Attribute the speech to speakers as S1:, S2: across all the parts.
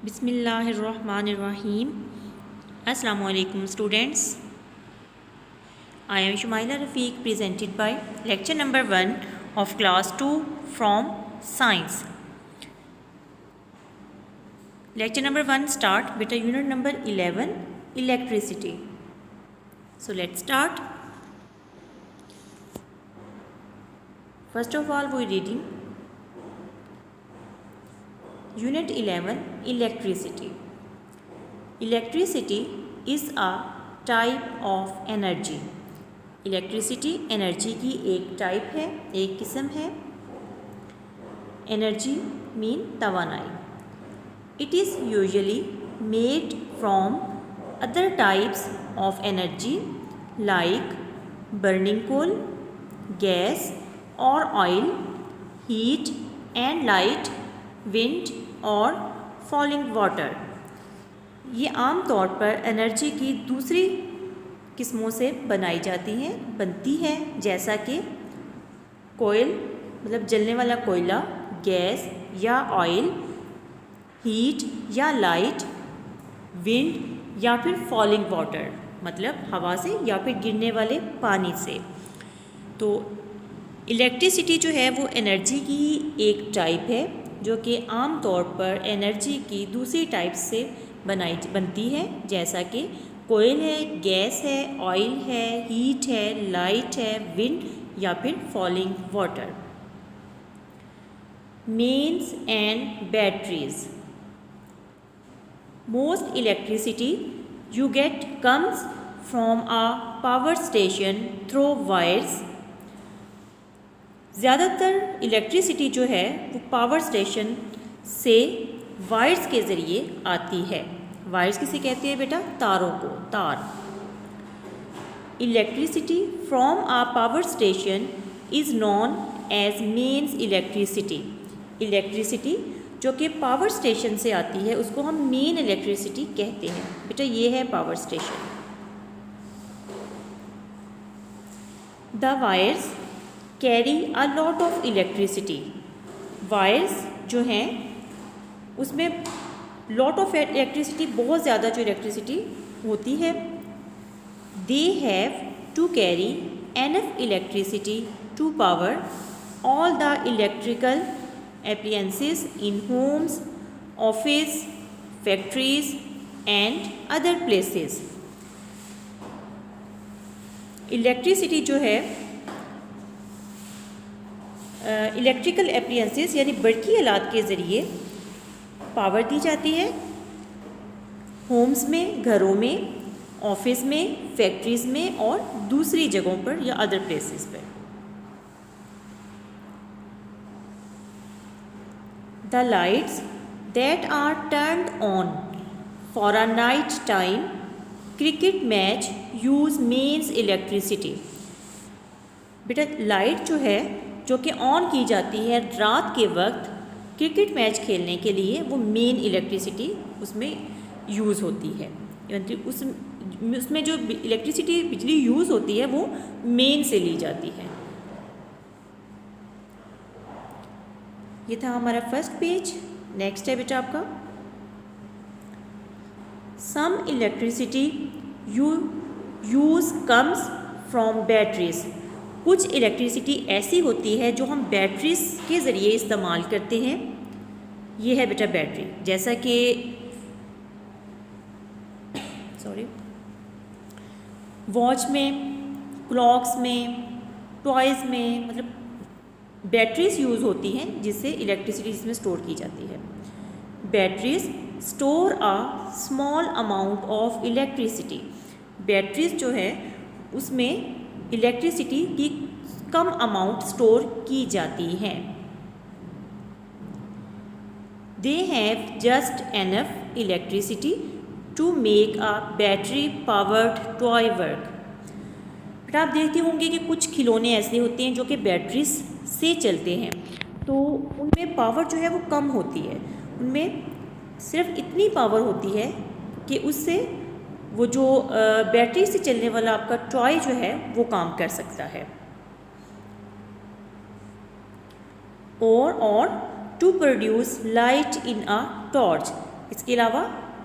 S1: बिस्मिल्लाहिर्रहमानिर्रहीम। अस्सलामु अलैकुम students. I am Shumaila Rafiq presented by lecture number 1 of class 2 from science. Lecture number 1 start with a unit number 11 electricity. So let's start. First of all we reading Unit 11 Electricity. Electricity is a type of energy. Electricity energy की एक type है, एक किस्म है। Energy mean तवानाई। It is usually made from other types of energy like burning coal, gas और oil, heat and light, wind और falling water. ये आम तौर पर एनर्जी की दूसरी किस्मों से बनती है जैसा कि कोयल मतलब जलने वाला कोयला, गैस या ऑयल, हीट या लाइट, विंड या फिर फॉलिंग वाटर मतलब हवा से या फिर गिरने वाले पानी से। तो इलेक्ट्रिसिटी जो है वो एनर्जी की एक टाइप है जो कि आम तौर पर एनर्जी की दूसरी टाइप से बनती है जैसा कि कोयल है, गैस है, ऑयल है, हीट है, लाइट है, विंड या फिर falling water. Mains and batteries. Most electricity you get comes from a power station through wires. ज़्यादातर इलेक्ट्रिसिटी जो है वो पावर स्टेशन से वायर्स के ज़रिए आती है। वायर्स किसे कहते हैं बेटा? तारों को, तार। Electricity from a power station is known as mains electricity. Electricity जो कि पावर स्टेशन से आती है उसको हम मेन इलेक्ट्रिसिटी कहते हैं। बेटा ये है power station. The wires carry a lot of electricity. Wires जो हैं उसमें लॉट ऑफ इलेक्ट्रिसिटी, बहुत ज़्यादा जो इलेक्ट्रिसिटी होती है। They have to carry enough electricity to power all the electrical appliances in homes, office, factories and other places. Electricity जो है इलेक्ट्रिकल एप्लियंसेस यानी बरकी आलात के ज़रिए पावर दी जाती है होम्स में, घरों में, ऑफिस में, फैक्ट्रीज़ में और दूसरी जगहों पर या अदर प्लेसेस पर। The lights that are turned on for a night time cricket match use mains electricity. बेटा लाइट जो है जो कि ऑन की जाती है रात के वक्त क्रिकेट मैच खेलने के लिए, वो मेन इलेक्ट्रिसिटी उसमें यूज़ होती है। यानी उसमें जो इलेक्ट्रिसिटी बिजली यूज़ होती है वो मेन से ली जाती है। ये था हमारा फर्स्ट पेज। नेक्स्ट है बेटा आपका some electricity use comes from batteries. कुछ इलेक्ट्रिसिटी ऐसी होती है जो हम बैटरीज के ज़रिए इस्तेमाल करते हैं। ये है बेटा बैटरी, जैसा कि वॉच में, क्लॉक्स में, टॉयज़ में, मतलब बैटरीज यूज़ होती हैं जिससे इलेक्ट्रिसिटी इसमें स्टोर की जाती है। Batteries store a small amount of electricity. Batteries जो है उसमें इलेक्ट्रिसिटी की कम अमाउंट स्टोर की जाती हैं। They have just enough electricity to make a battery powered toy work. फिर आप देखते होंगे कि कुछ खिलौने ऐसे होते हैं जो कि बैटरीज से चलते हैं, तो उनमें पावर जो है वो कम होती है। उनमें सिर्फ इतनी पावर होती है कि उससे वो जो बैटरी से चलने वाला आपका टॉय जो है वो काम कर सकता है। और to produce light in a torch इसके अलावा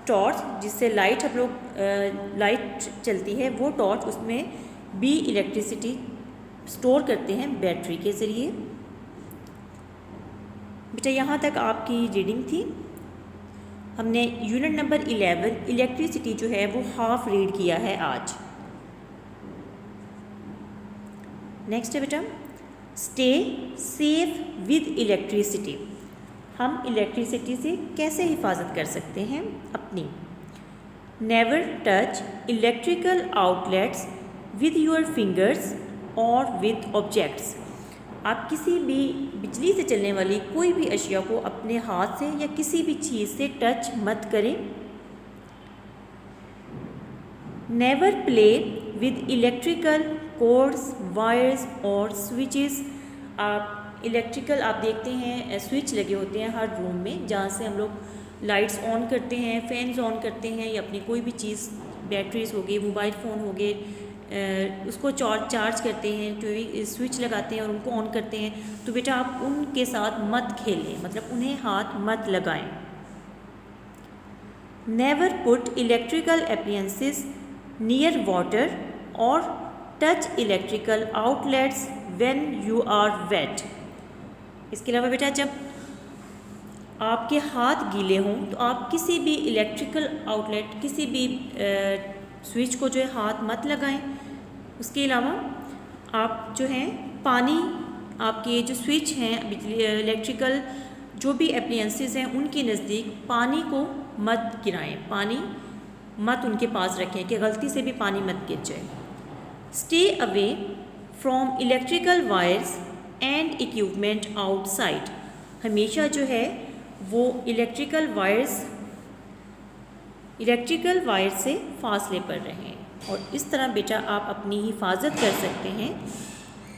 S1: टॉर्च, जिससे लाइट हम लोग लाइट चलती है, वो टॉर्च उसमें भी इलेक्ट्रिसिटी स्टोर करते हैं बैटरी के ज़रिए। बेटा यहाँ तक आपकी रीडिंग थी। हमने यूनिट नंबर 11 इलेक्ट्रिसिटी जो है वो हाफ रीड किया है आज। नेक्स्ट है बेटा स्टे सेफ विद इलेक्ट्रिसिटी। हम इलेक्ट्रिसिटी से कैसे हिफाजत कर सकते हैं अपनी। Never touch electrical outlets with your fingers और विद ऑब्जेक्ट्स। आप किसी भी बिजली से चलने वाली कोई भी अशिया को अपने हाथ से या किसी भी चीज़ से टच मत करें। Never play with electrical chords, wires और स्विचेस। आप इलेक्ट्रिकल आप देखते हैं स्विच लगे होते हैं हर रूम में, जहाँ से हम लोग लाइट्स ऑन करते हैं, फैंस ऑन करते हैं, या अपनी कोई भी चीज़ बैटरीज हो गई, मोबाइल फ़ोन हो गए, उसको चार्ज करते हैं, तो स्विच लगाते हैं और उनको ऑन करते हैं। तो बेटा आप उनके साथ मत खेलें, मतलब उन्हें हाथ मत लगाएं। Never put electrical appliances near water और touch electrical outlets when you are wet. इसके अलावा बेटा जब आपके हाथ गीले हों तो आप किसी भी इलेक्ट्रिकल आउटलेट, किसी भी स्विच को जो है हाथ मत लगाएं। उसके अलावा आप जो है पानी, आपके जो स्विच हैं बिजली इलेक्ट्रिकल जो भी एप्लायंसेस हैं उनके नज़दीक पानी को मत गिराएं, पानी मत उनके पास रखें कि गलती से भी पानी मत गिर जाए। Stay away from electrical wires and equipment outside. हमेशा जो है वो इलेक्ट्रिकल वायर से फासले पर रहें। और इस तरह बेटा आप अपनी हिफाजत कर सकते हैं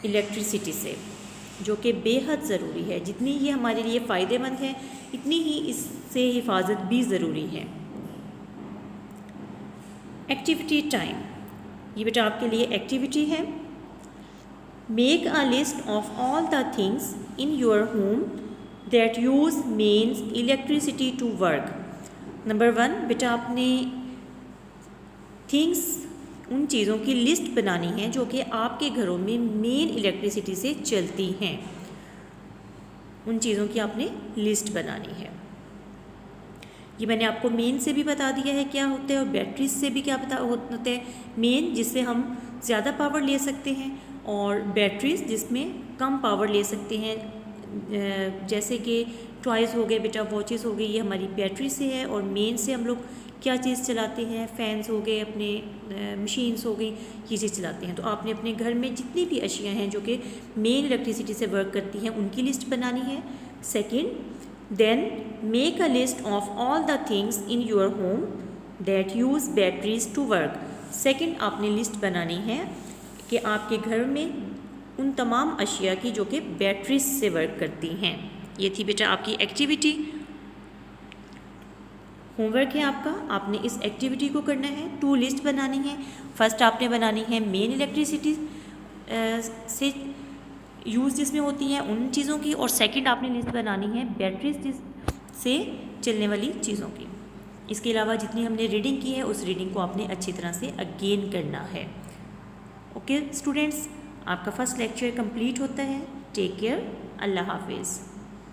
S1: इलेक्ट्रिसिटी से, जो कि बेहद ज़रूरी है। जितनी ये हमारे लिए फ़ायदेमंद है इतनी ही इससे हिफाजत भी ज़रूरी है। एक्टिविटी टाइम, ये बेटा आपके लिए एक्टिविटी है। Make a list of all the things in your home that use mains electricity to work. Number 1 बेटा आपने थिंग्स, उन चीज़ों की लिस्ट बनानी है जो कि आपके घरों में मेन इलेक्ट्रिसिटी से चलती हैं। उन चीज़ों की आपने लिस्ट बनानी है। ये मैंने आपको मेन से भी बता दिया है क्या होता है, और बैटरीज से भी क्या होता है। मेन जिससे हम ज़्यादा पावर ले सकते हैं, और बैटरीज जिसमें कम पावर ले सकते हैं। जैसे कि टॉयज़ हो गए बेटा, वॉचेस हो गई, ये हमारी बैटरी से है। और मेन से हम लोग क्या चीज़ चलाते हैं, फ़ैन्स हो गए, अपने मशीन्स हो गई, ये चीज़ चलाते हैं। तो आपने अपने घर में जितनी भी अशियाँ हैं जो कि मेन इलेक्ट्रिसिटी से वर्क करती हैं उनकी लिस्ट बनानी है। Second, then make a list of all the things in your home that use batteries to work. Second, आपने लिस्ट बनानी है कि आपके घर में उन तमाम अशिया की जो कि बैटरीज से वर्क करती हैं। ये थी बेटा आपकी एक्टिविटी। होमवर्क है आपका, आपने इस एक्टिविटी को करना है। 2 लिस्ट बनानी है। फर्स्ट आपने बनानी है मेन इलेक्ट्रिसिटी से यूज़ जिसमें होती हैं उन चीज़ों की, और सेकंड आपने लिस्ट बनानी है बैटरीज से चलने वाली चीज़ों की। इसके अलावा जितनी हमने रीडिंग की है उस रीडिंग को आपने अच्छी तरह से अगेन करना है। ओके स्टूडेंट्स, आपका फर्स्ट लेक्चर कंप्लीट होता है। टेक केयर, अल्लाह हाफिज़।